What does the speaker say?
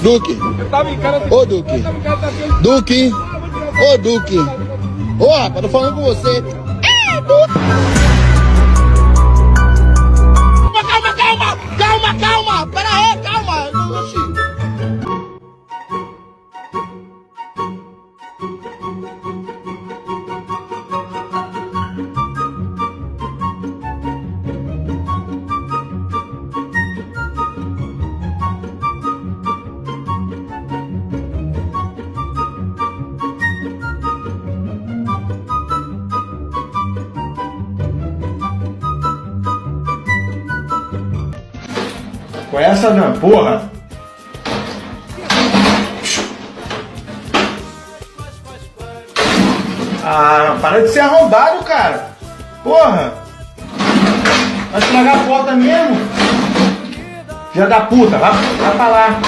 Duque. Ô, Duque. Duque. Ô, Duque. Ô, rapaz, tô falando com você. É, Duque. Calma. Pera aí, calma. Oxi. Com essa não, porra! Ah, para de ser arrombado, cara! Porra! Vai estragar a porta mesmo? Filha da puta, vai pra lá!